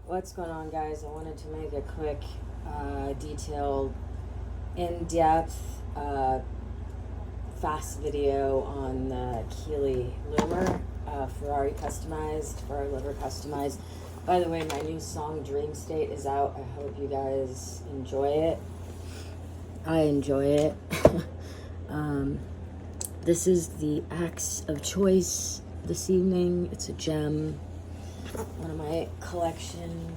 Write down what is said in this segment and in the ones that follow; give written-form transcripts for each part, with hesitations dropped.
What's going on, guys? I wanted to make a quick, detailed, in-depth, fast video on the Keeley loomer, ferrarilover customized. By the way, my new song Dream State is out. I hope you guys enjoy it. I enjoy it. This is the axe of choice this evening. It's a gem, one of my collection.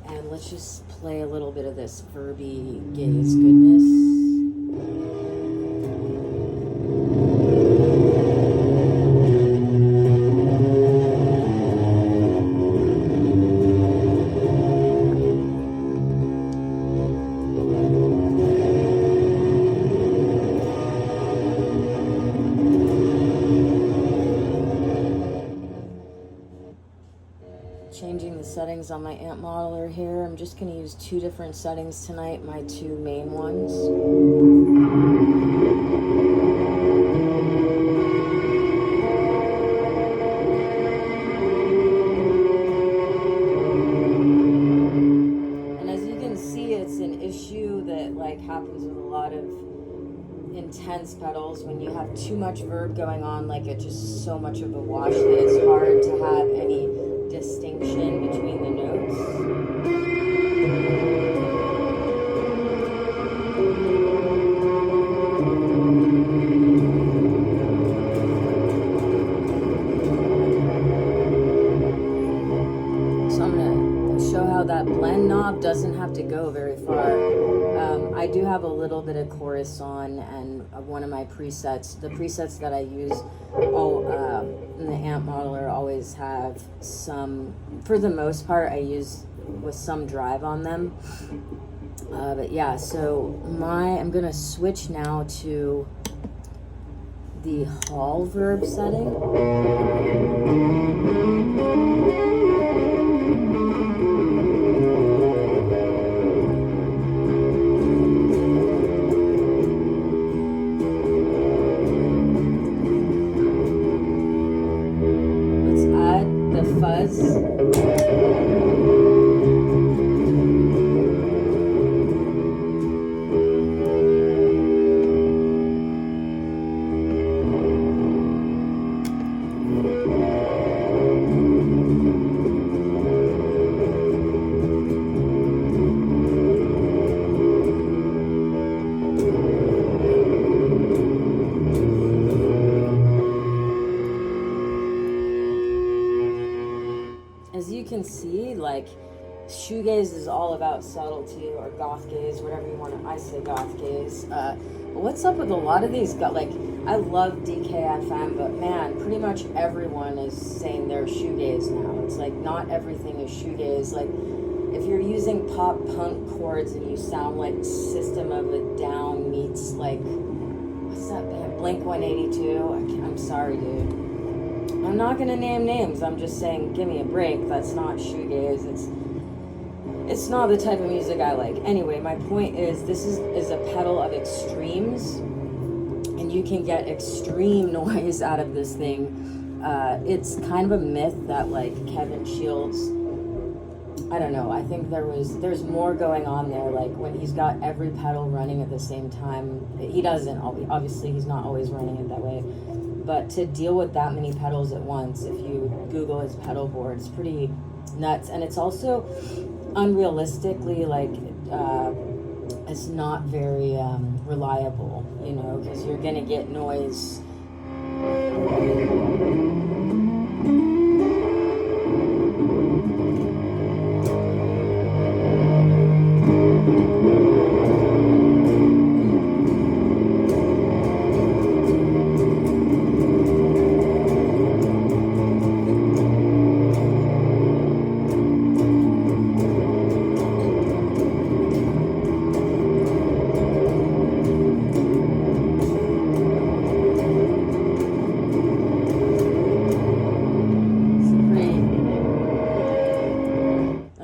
And let's just play a little bit of this verby gaze goodness. Changing the settings on my amp modeler here. I'm just going to use two different settings tonight, my two main ones. And as you can see, it's an issue that happens with a lot of intense pedals. When you have too much verb going on, it's just so much of a wash that it's hard to have any distinction between the notes. So I'm going to show how that blend knob doesn't have to go very far. I do have a little bit of chorus on, and one of my presets, the presets that I use in the amp modeler always have some, for the most part, I use with some drive on them. But yeah, so I'm gonna switch now to the Hall verb setting. Fuzz. As you can see, shoegaze is all about subtlety, or gothgaze, whatever you want to. I say gothgaze. What's up with a lot of these? I love DKFM, but man, pretty much everyone is saying they're shoegaze now. It's not everything is shoegaze. If you're using pop punk chords and you sound like System of a Down meets what's that band? Blink 182. I'm sorry, dude. I'm not gonna name names. I'm just saying, give me a break. That's not shoegaze. It's not the type of music I like. Anyway, my point is, this is a pedal of extremes, and you can get extreme noise out of this thing. It's kind of a myth that Kevin Shields, I don't know. I think there's more going on there. When he's got every pedal running at the same time, he doesn't. Obviously, he's not always running it that way. But to deal with that many pedals at once, if you Google his pedal board, it's pretty nuts. And it's also unrealistically, it's not very reliable, because you're going to get noise.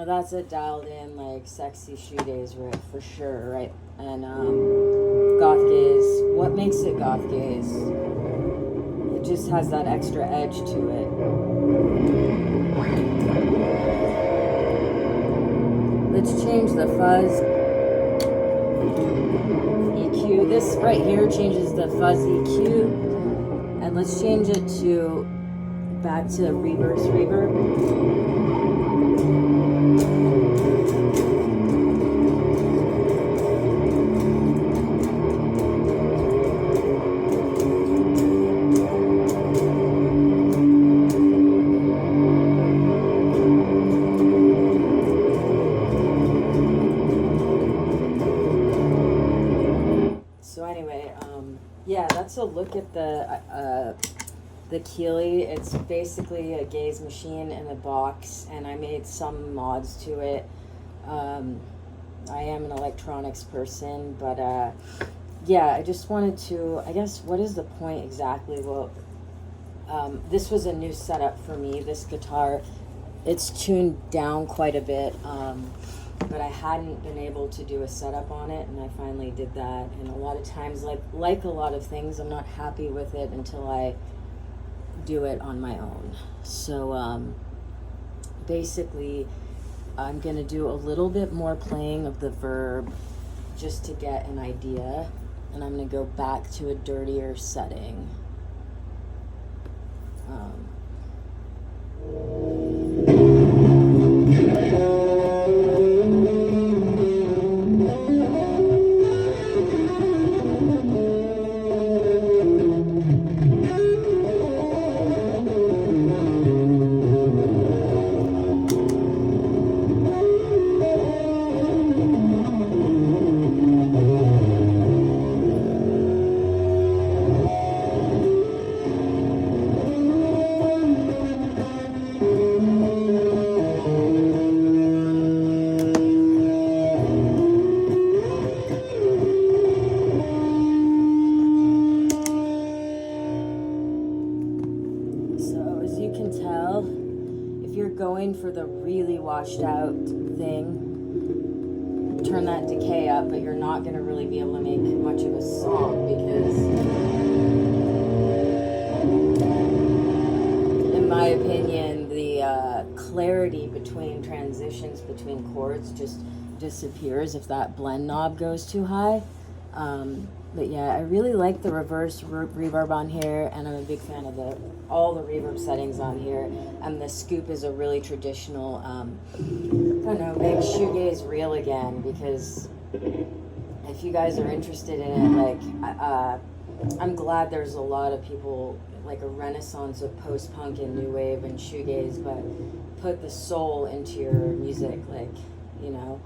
That's a dialed in sexy shoegaze riff for sure, right? And gothgaze. What makes it gothgaze? It just has that extra edge to it. let's change the fuzz EQ. This right here changes the fuzz EQ, and let's change it to back to reverse reverb. Yeah, that's a look at the Keeley. It's basically a gaze machine in a box, and I made some mods to it. I am an electronics person, but yeah, I just wanted to, I guess, what is the point exactly? Well, this was a new setup for me, this guitar. It's tuned down quite a bit, but I hadn't been able to do a setup on it, and I finally did that. And a lot of times, like a lot of things, I'm not happy with it until I do it on my own. So basically, I'm gonna do a little bit more playing of the verb just to get an idea, and I'm gonna go back to a dirtier setting. Going for the really washed out thing, turn that decay up, but you're not going to really be able to make much of a song because, in my opinion, the clarity between transitions between chords just disappears if that blend knob goes too high. But yeah, I really like the reverse reverb on here, and I'm a big fan of all the reverb settings on here. And the scoop is a really traditional, I don't know, make shoegaze real again, because if you guys are interested in it, like, I'm glad there's a lot of people, like a renaissance of post-punk and new wave and shoegaze, but put the soul into your music, like, you know.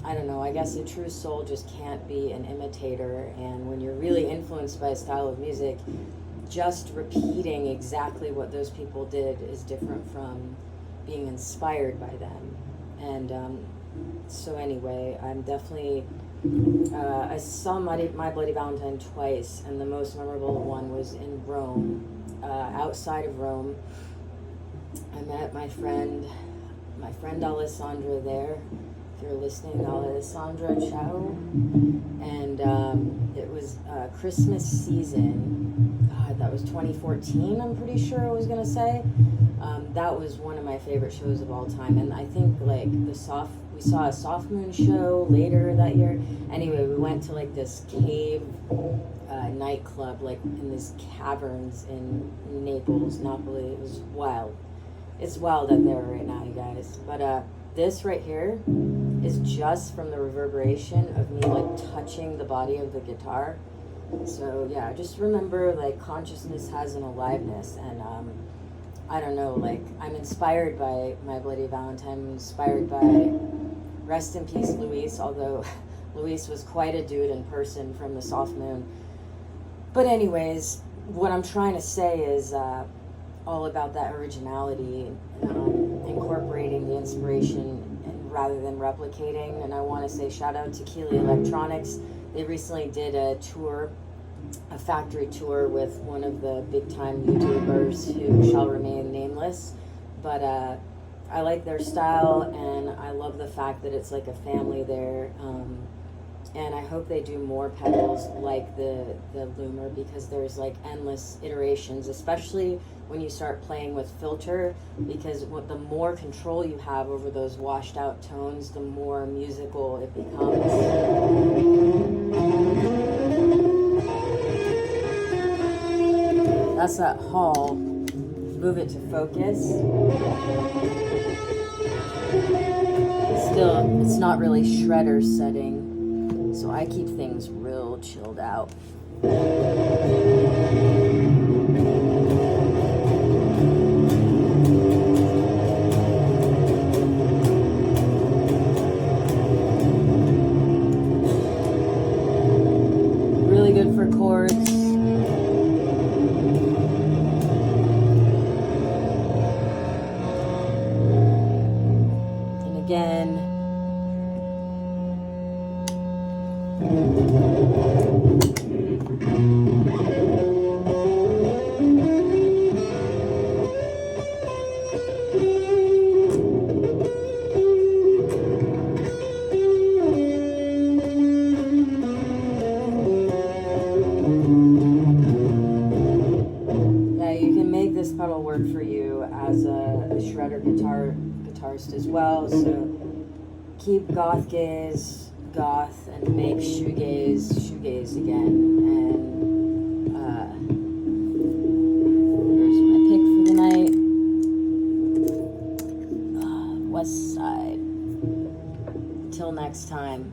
I don't know, I guess a true soul just can't be an imitator, and when you're really influenced by a style of music, just repeating exactly what those people did is different from being inspired by them. And so anyway, I'm definitely, I saw My Bloody Valentine twice, and the most memorable one was in Rome. Outside of Rome, I met my friend Alessandra there. If you're listening, Alessandra, ciao. And it was Christmas season. God, that was 2014, I'm pretty sure I was gonna say. That was one of my favorite shows of all time, and I think like we saw a Soft Moon show later that year. Anyway, we went to like this cave nightclub, like in these caverns in Naples, Napoli. It was wild. It's wild out there right now, you guys. But this right here is just from the reverberation of me like touching the body of the guitar. So yeah, just remember, like, consciousness has an aliveness, and I don't know, like, I'm inspired by My Bloody Valentine. I'm inspired by, rest in peace, Luis, although Luis was quite a dude in person from the Soft Moon. But anyways, what I'm trying to say is all about that originality, incorporating the inspiration rather than replicating. And I want to say shout out to Keeley Electronics. They recently did a tour, a factory tour with one of the big time YouTubers who shall remain nameless. But I like their style, and I love the fact that it's like a family there. And I hope they do more pedals like the loomer, because there's like endless iterations, especially when you start playing with filter, because the more control you have over those washed out tones, the more musical it becomes. That's that hall. Move it to focus. Still, it's not really shredder setting. So I keep things real chilled out. Really good for chords. And again, this pedal work for you as a shredder guitarist as well. So keep gothgaze goth and make shoegaze again. And here's my pick for the night. West Side. Till next time.